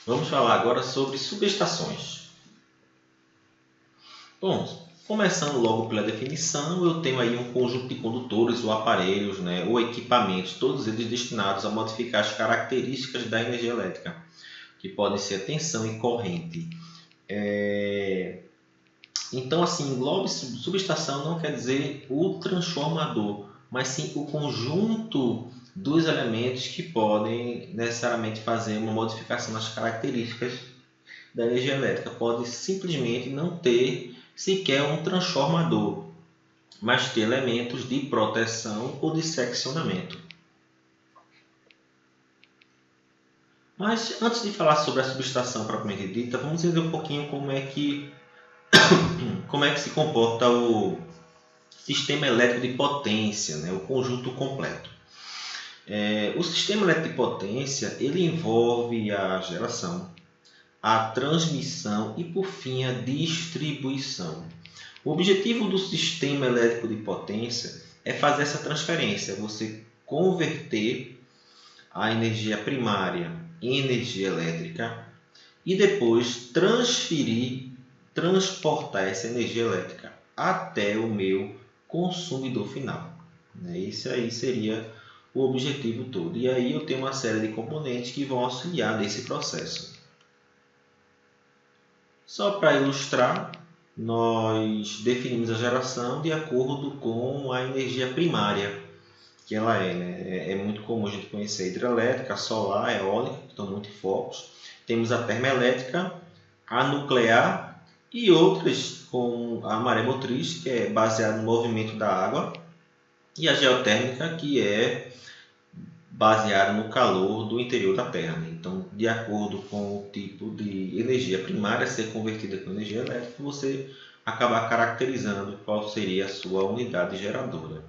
Vamos falar agora sobre subestações. Bom, começando logo pela definição, eu tenho aí um conjunto de condutores ou aparelhos, né, ou equipamentos, todos eles destinados a modificar as características da energia elétrica, que podem ser a tensão e corrente. Então, assim, englobe subestação não quer dizer o transformador, mas sim o conjunto dos elementos que podem necessariamente fazer uma modificação nas características da energia elétrica. Pode simplesmente não ter sequer um transformador, mas ter elementos de proteção ou de seccionamento. Mas antes de falar sobre a subestação propriamente dita, vamos entender um pouquinho como é que se comporta o sistema elétrico de potência, né? O conjunto completo. O sistema elétrico de potência ele envolve a geração, a transmissão e, por fim, a distribuição. O objetivo do sistema elétrico de potência é fazer essa transferência, você converter a energia primária em energia elétrica e depois transportar essa energia elétrica até o meu consumidor final. Esse aí seria o objetivo todo. E aí eu tenho uma série de componentes que vão auxiliar nesse processo. Só para ilustrar, nós definimos a geração de acordo com a energia primária que ela é. Né? É muito comum a gente conhecer a hidrelétrica, a solar, a eólica, que estão muito em focos. Temos a termoelétrica, a nuclear e outras com a maré motriz, que é baseada no movimento da água, e a geotérmica, que é baseada no calor do interior da Terra. Né? Então, de acordo com o tipo de energia primária a ser convertida com energia elétrica, você acaba caracterizando qual seria a sua unidade geradora.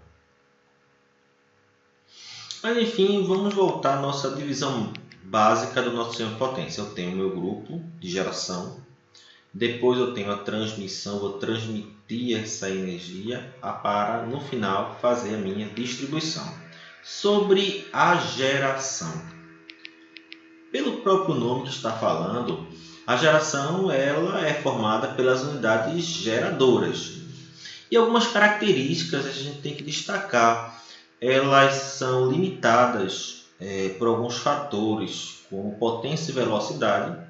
Mas enfim, vamos voltar à nossa divisão básica do nosso sistema de potência. Eu tenho o meu grupo de geração, depois eu tenho a transmissão, vou transmitir essa energia para, no final, fazer a minha distribuição. Sobre a geração. Pelo próprio nome que está falando, a geração ela é formada pelas unidades geradoras. E algumas características a gente tem que destacar. Elas são limitadas por alguns fatores, como potência e velocidade.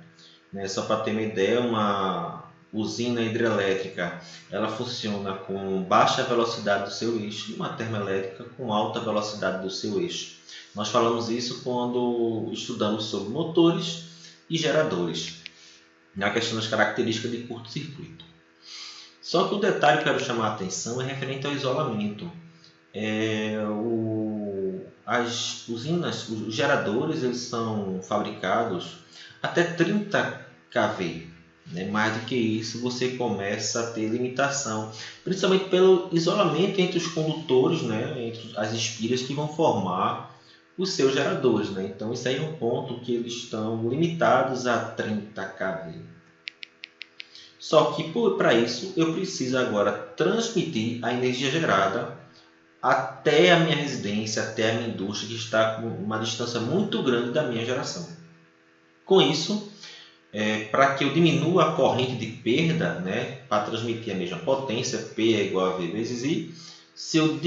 Né? Só para ter uma ideia, uma usina hidrelétrica ela funciona com baixa velocidade do seu eixo e uma termoelétrica com alta velocidade do seu eixo. Nós falamos isso quando estudamos sobre motores e geradores, na questão das características de curto-circuito. Só que o detalhe que eu quero chamar a atenção é referente ao isolamento. As usinas, os geradores, eles são fabricados até 30 kV. Né? Mais do que isso, você começa a ter limitação, principalmente pelo isolamento entre os condutores, né? Entre as espiras que vão formar os seus geradores. Né? Então, isso aí é um ponto que eles estão limitados a 30 kV. Só que para isso eu preciso agora transmitir a energia gerada até a minha residência, até a minha indústria, que está com uma distância muito grande da minha geração. Com isso, para que eu diminua a corrente de perda, né, para transmitir a mesma potência, P é igual a V vezes I, se eu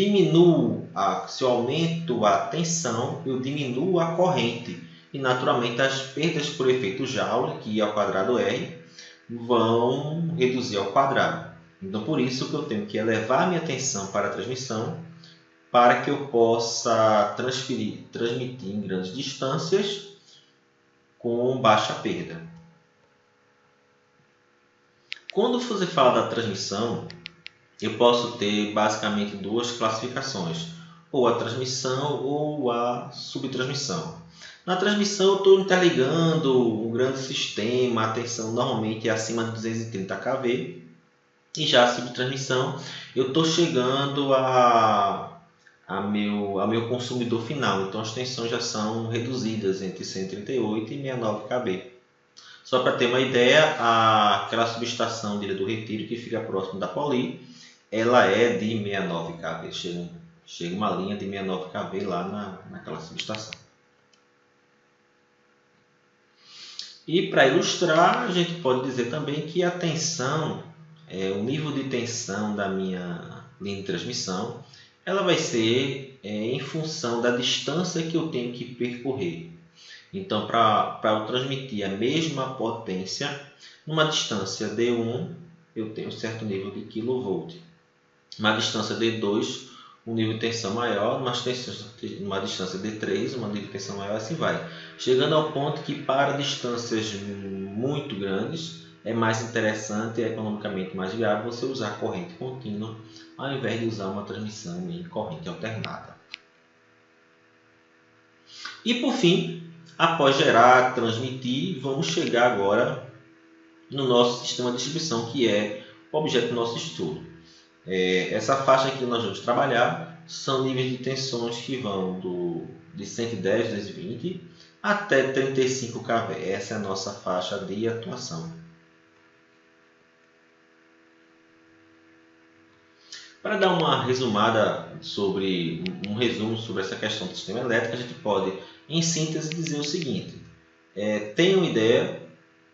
aumento a tensão, eu diminuo a corrente. E naturalmente as perdas por efeito Joule, que I ao quadrado R, vão reduzir ao quadrado. Então por isso que eu tenho que elevar a minha tensão para a transmissão, para que eu possa transmitir em grandes distâncias com baixa perda. Quando você fala da transmissão, eu posso ter basicamente duas classificações, ou a transmissão ou a subtransmissão. Na transmissão eu estou interligando um grande sistema, a tensão normalmente é acima de 230 kV, e já a subtransmissão eu estou chegando ao meu consumidor final. Então as tensões já são reduzidas entre 138 e 69 kV. Só para ter uma ideia, aquela subestação de Ilha do Retiro que fica próximo da Poli, ela é de 69 kV. Chega uma linha de 69 kV lá naquela subestação. E para ilustrar, a gente pode dizer também que a tensão, o nível de tensão da minha linha de transmissão, ela vai ser em função da distância que eu tenho que percorrer. Então, para eu transmitir a mesma potência, numa distância D1, eu tenho um certo nível de kV. Uma distância D2, um nível de tensão maior, numa distância D3, um nível de tensão maior, assim vai. Chegando ao ponto que para distâncias muito grandes, é mais interessante e economicamente mais viável você usar corrente contínua, ao invés de usar uma transmissão em corrente alternada. E por fim, após gerar, transmitir, vamos chegar agora no nosso sistema de distribuição, que é o objeto do nosso estudo. Essa faixa aqui que nós vamos trabalhar são níveis de tensões que vão de 110, 220 até 35 kV. Essa é a nossa faixa de atuação. Para dar uma resumada um resumo sobre essa questão do sistema elétrico, a gente pode, em síntese, dizer o seguinte: tenha uma ideia,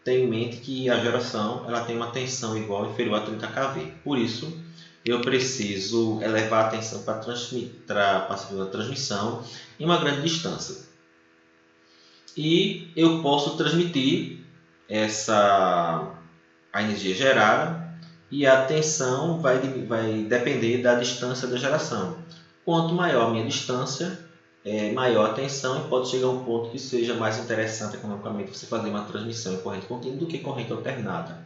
tenha em mente que a geração ela tem uma tensão igual ou inferior a 30 kV. Por isso, eu preciso elevar a tensão para a transmissão em uma grande distância. E eu posso transmitir a energia gerada, e a tensão vai depender da distância da geração. Quanto maior a minha distância, maior a tensão, e pode chegar a um ponto que seja mais interessante economicamente você fazer uma transmissão em corrente contínua do que corrente alternada.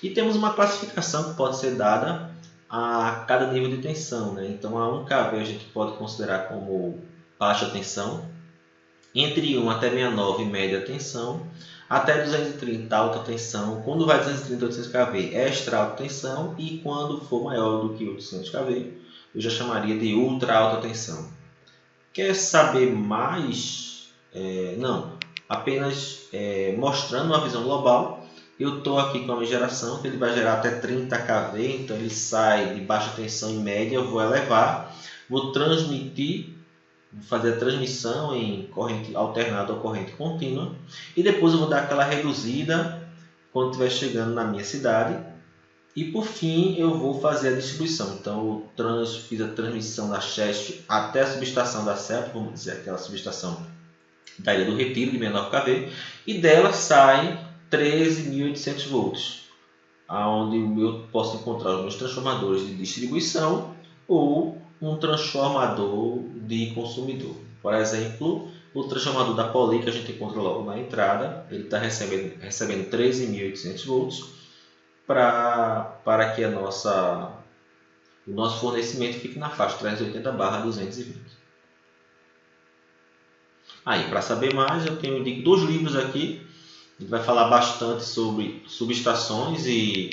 E temos uma classificação que pode ser dada a cada nível de tensão, né? Então, a 1 kV a gente pode considerar como baixa tensão, entre 1 até 69 média tensão, até 230 alta tensão. Quando vai 230 a 800 kV é extra alta tensão, e quando for maior do que 800 kV eu já chamaria de ultra alta tensão. Quer saber mais? Não, apenas mostrando uma visão global. Eu estou aqui com a minha geração, que ele vai gerar até 30 kV, então ele sai de baixa tensão em média, eu vou elevar, vou transmitir, vou fazer a transmissão em corrente alternada ou corrente contínua, e depois eu vou dar aquela reduzida quando estiver chegando na minha cidade, e por fim eu vou fazer a distribuição. Então eu fiz a transmissão da CHESF até a subestação da CELP, vamos dizer aquela subestação da Ilha do Retiro de 69 kV, e dela sai 13.800 volts, onde eu posso encontrar os meus transformadores de distribuição ou um transformador de consumidor. Por exemplo, o transformador da Poli, que a gente encontra logo na entrada, ele está recebendo 13.800 volts para que o nosso fornecimento fique na faixa 380/220. Aí, para saber mais, eu tenho 2 livros aqui. A gente vai falar bastante sobre subestações e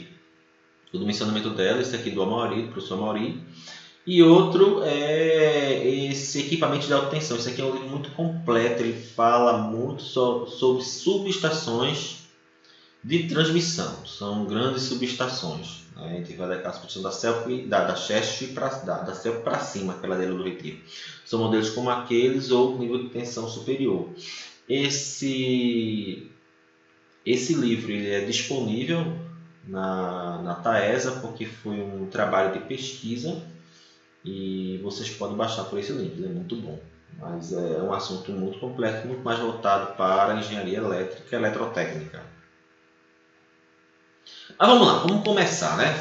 o dimensionamento delas. Esse aqui do professor Amauri. E outro é esse equipamento de alta tensão. Esse aqui é um livro muito completo. Ele fala muito sobre subestações de transmissão. São grandes subestações. A gente vai dar a subestação da CELP, da CHESF da CELP para cima, aquela dele do Retiro. São modelos como aqueles ou nível de tensão superior. Esse livro ele é disponível na TAESA, porque foi um trabalho de pesquisa, e vocês podem baixar por esse link, ele é muito bom. Mas é um assunto muito complexo, muito mais voltado para a engenharia elétrica e eletrotécnica. Mas vamos lá, vamos começar, né?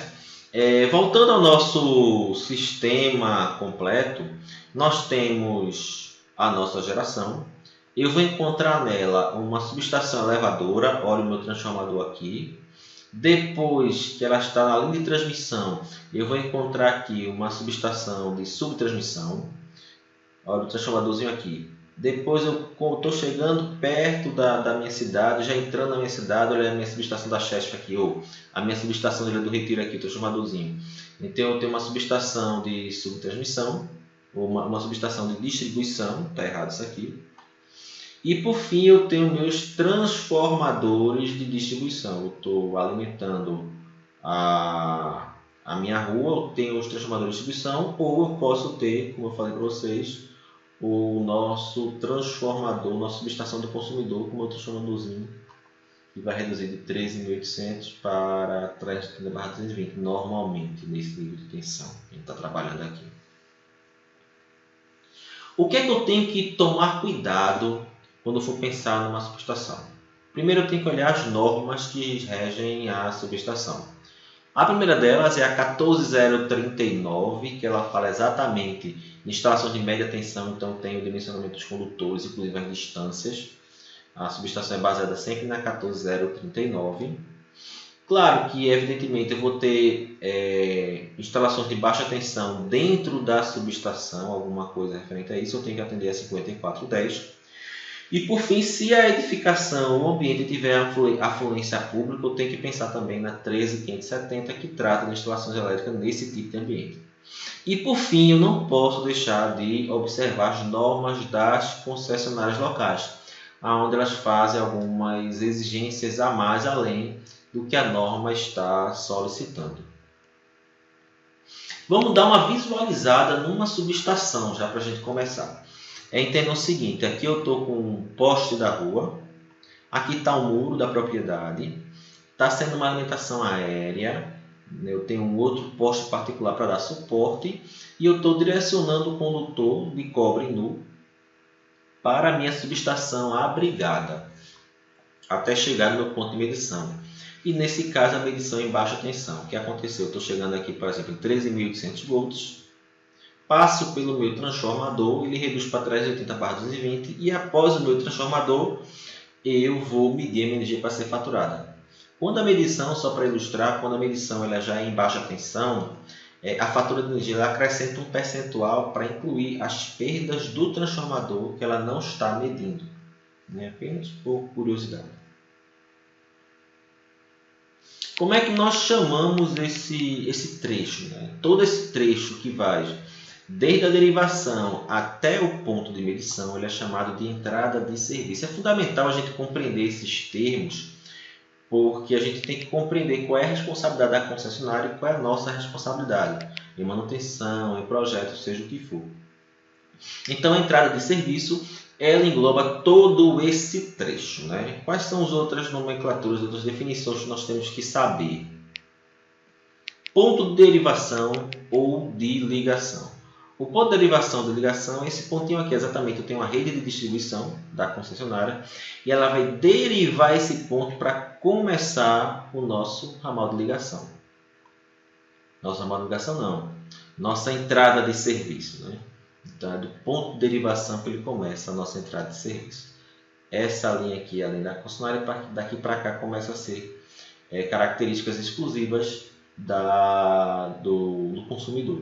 Voltando ao nosso sistema completo, nós temos a nossa geração. Eu vou encontrar nela uma subestação elevadora, olha o meu transformador aqui. Depois que ela está na linha de transmissão, eu vou encontrar aqui uma subestação de subtransmissão, olha o transformadorzinho aqui. Depois eu estou chegando perto da minha cidade, já entrando na minha cidade, olha a minha subestação da CHESF aqui, ou a minha subestação do Retiro aqui, o transformadorzinho. Então eu tenho uma subestação de subtransmissão, ou uma subestação de distribuição, está errado isso aqui. E por fim eu tenho meus transformadores de distribuição. Eu estou alimentando a minha rua, eu tenho os transformadores de distribuição, ou eu posso ter, como eu falei para vocês, o nosso transformador, nossa subestação do consumidor, com o meu transformadorzinho que vai reduzir de 13.800 para 330/220, normalmente nesse nível de tensão que a gente está trabalhando aqui. O que é que eu tenho que tomar cuidado quando for pensar numa subestação? Primeiro eu tenho que olhar as normas que regem a subestação. A primeira delas é a 14039, que ela fala exatamente em instalações de média tensão, então tem o dimensionamento dos condutores, inclusive as distâncias. A subestação é baseada sempre na 14039. Claro que, evidentemente, eu vou ter instalações de baixa tensão dentro da subestação, alguma coisa referente a isso, eu tenho que atender a 5410. E, por fim, se a edificação, o ambiente tiver afluência pública, eu tenho que pensar também na 13570, que trata de instalações elétricas nesse tipo de ambiente. E, por fim, eu não posso deixar de observar as normas das concessionárias locais, onde elas fazem algumas exigências a mais além do que a norma está solicitando. Vamos dar uma visualizada numa subestação, já para a gente começar. Entenda o seguinte, aqui eu estou com um poste da rua, aqui está o muro da propriedade, está sendo uma alimentação aérea, eu tenho um outro poste particular para dar suporte e eu estou direcionando o condutor de cobre nu para a minha subestação abrigada, até chegar no meu ponto de medição. E nesse caso a medição em baixa tensão. O que aconteceu? Eu estou chegando aqui, por exemplo, em 13.800 volts, passo pelo meu transformador, ele reduz para 380/220 e após o meu transformador eu vou medir a minha energia para ser faturada. Quando a medição, só para ilustrar, quando a medição ela já é em baixa tensão, a fatura de energia ela acrescenta um percentual para incluir as perdas do transformador que ela não está medindo. Apenas por curiosidade. Como é que nós chamamos esse trecho? Todo esse trecho que vai desde a derivação até o ponto de medição, ele é chamado de entrada de serviço. É fundamental a gente compreender esses termos, porque a gente tem que compreender qual é a responsabilidade da concessionária e qual é a nossa responsabilidade em manutenção, em projeto, seja o que for. Então, a entrada de serviço, ela engloba todo esse trecho. Quais são as outras nomenclaturas, outras definições que nós temos que saber? Ponto de derivação ou de ligação. O ponto de derivação de ligação é esse pontinho aqui, exatamente. Eu tenho uma rede de distribuição da concessionária e ela vai derivar esse ponto para começar o nosso ramal de ligação. Nosso ramal de ligação não, nossa entrada de serviço. Então é do ponto de derivação que ele começa a nossa entrada de serviço. Essa linha aqui, além da concessionária, daqui para cá começa a ser características exclusivas do consumidor.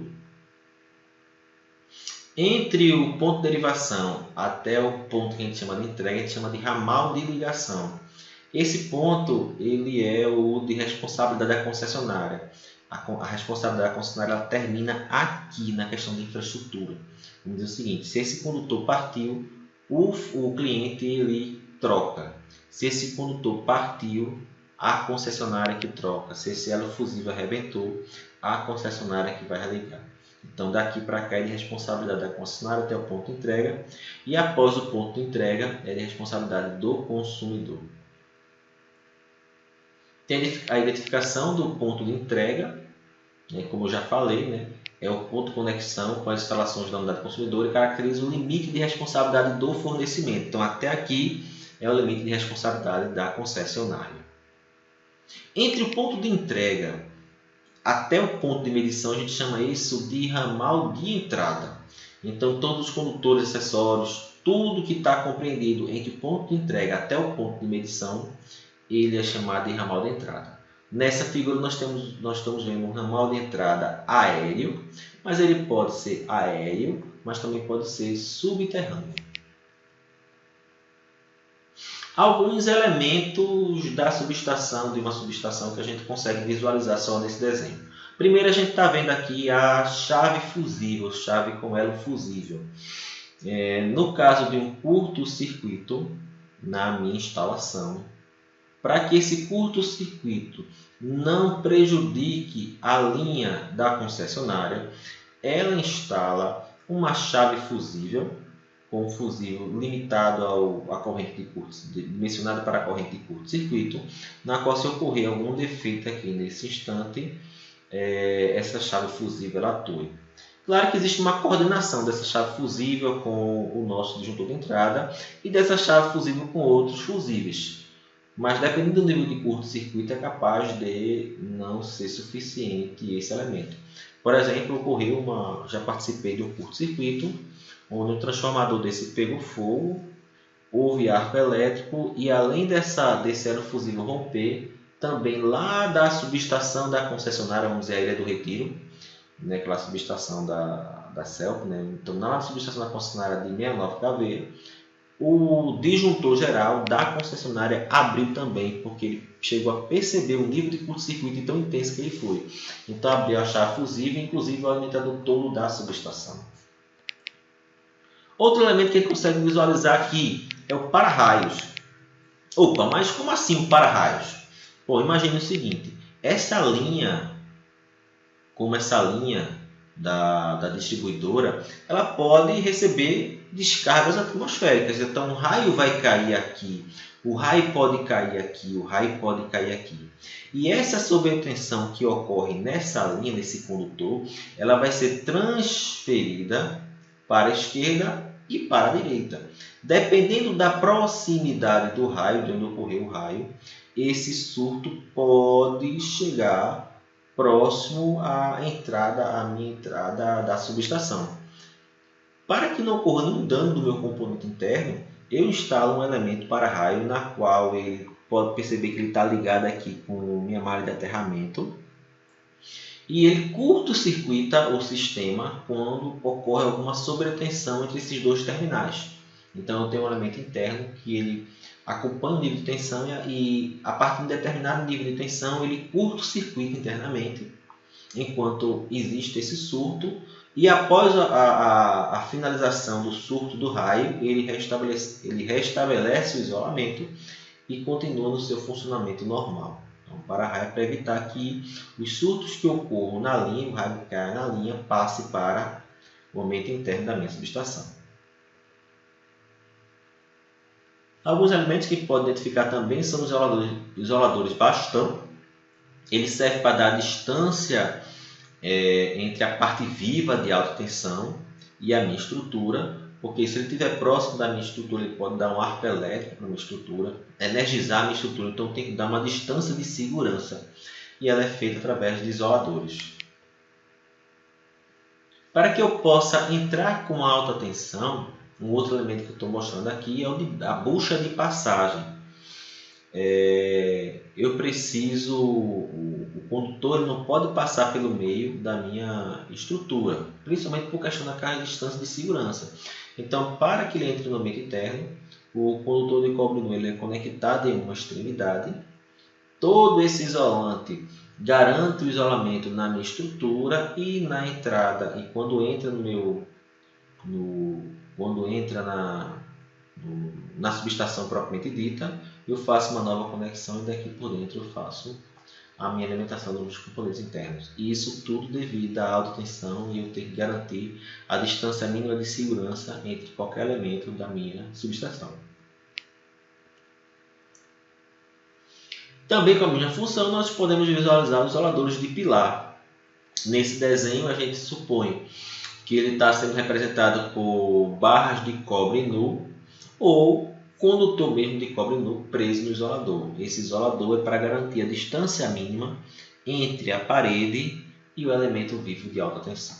Entre o ponto de derivação até o ponto que a gente chama de entrega, a gente chama de ramal de ligação. Esse ponto ele é o de responsabilidade da concessionária. A responsabilidade da concessionária ela termina aqui na questão de infraestrutura. Vamos dizer o seguinte, se esse condutor partiu, o cliente ele troca. Se esse condutor partiu, a concessionária que troca. Se esse elo fusível arrebentou, a concessionária que vai religar. Então, daqui para cá é de responsabilidade da concessionária até o ponto de entrega. E após o ponto de entrega, é de responsabilidade do consumidor. Tem a identificação do ponto de entrega, como eu já falei, é o ponto de conexão com as instalações da unidade consumidora e caracteriza o limite de responsabilidade do fornecimento. Então, até aqui é o limite de responsabilidade da concessionária. Entre o ponto de entrega até o ponto de medição, a gente chama isso de ramal de entrada. Então, todos os condutores, acessórios, tudo que está compreendido entre o ponto de entrega até o ponto de medição, ele é chamado de ramal de entrada. Nessa figura, nós estamos vendo um ramal de entrada aéreo, mas ele pode ser aéreo, mas também pode ser subterrâneo. Alguns elementos da subestação, de uma subestação que a gente consegue visualizar só nesse desenho. Primeiro a gente está vendo aqui a chave fusível, chave com elo fusível. No caso de um curto-circuito na minha instalação, para que esse curto-circuito não prejudique a linha da concessionária, ela instala uma chave fusível com um fusível limitado à corrente dimensionada para a corrente de curto-circuito, na qual, se ocorrer algum defeito aqui nesse instante, essa chave fusível atua. Claro que existe uma coordenação dessa chave fusível com o nosso disjuntor de entrada e dessa chave fusível com outros fusíveis. Mas, dependendo do nível de curto-circuito, é capaz de não ser suficiente esse elemento. Por exemplo, já participei de um curto-circuito, onde o transformador desse pegou fogo, houve arco elétrico e, além desse elo fusível romper, também lá da subestação da concessionária, vamos dizer, a Ilha do Retiro, né, aquela subestação da CELP, né? Então, na subestação da concessionária de 69 kV, o disjuntor geral da concessionária abriu também, porque ele chegou a perceber o nível de curto-circuito tão intenso que ele foi. Então, abriu a chave fusível, inclusive o alimentador todo da subestação. Outro elemento que a gente consegue visualizar aqui é o para-raios. Opa, mas como assim o para-raios? Bom, imagine o seguinte, essa linha da distribuidora, ela pode receber descargas atmosféricas. Então, o raio vai cair aqui, o raio pode cair aqui, o raio pode cair aqui. E essa sobretensão que ocorre nessa linha, nesse condutor, ela vai ser transferida para a esquerda e para a direita. Dependendo da proximidade do raio, de onde ocorreu o raio, esse surto pode chegar próximo à minha entrada da subestação. Para que não ocorra nenhum dano do meu componente interno, eu instalo um elemento para-raio, na qual ele pode perceber que ele está ligado aqui com minha malha de aterramento. E ele curto-circuita o sistema quando ocorre alguma sobretensão entre esses dois terminais. Então, eu tenho um elemento interno que ele acompanha o nível de tensão e, a partir de um determinado nível de tensão, ele curto-circuita internamente, enquanto existe esse surto. E após a finalização do surto do raio, ele restabelece o isolamento e continua no seu funcionamento normal. Então, para-raio, para evitar que os surtos que ocorram na linha, o raio que cai na linha, passe para o ambiente interno da minha subestação. Alguns elementos que podem identificar também são os isoladores bastão. Ele serve para dar distância entre a parte viva de alta tensão e a minha estrutura, porque se ele estiver próximo da minha estrutura, ele pode dar um arco elétrico para a minha estrutura, energizar a minha estrutura, então tem que dar uma distância de segurança, e ela é feita através de isoladores. Para que eu possa entrar com alta tensão, um outro elemento que eu estou mostrando aqui é a bucha de passagem. Eu preciso, o condutor não pode passar pelo meio da minha estrutura, principalmente por questão da carga de distância de segurança. Então, para que ele entre no ambiente interno, o condutor de cobre nu ele é conectado em uma extremidade. Todo esse isolante garante o isolamento na minha estrutura e na entrada, e quando entra na subestação propriamente dita, eu faço uma nova conexão e daqui por dentro eu faço a minha alimentação dos componentes internos. E isso tudo devido à alta tensão e eu ter que garantir a distância mínima de segurança entre qualquer elemento da minha subestação. Também com a mesma função, nós podemos visualizar os isoladores de pilar. Nesse desenho, a gente supõe que ele está sendo representado por barras de cobre nu ou condutor mesmo de cobre nu preso no isolador. Esse isolador é para garantir a distância mínima entre a parede e o elemento vivo de alta tensão.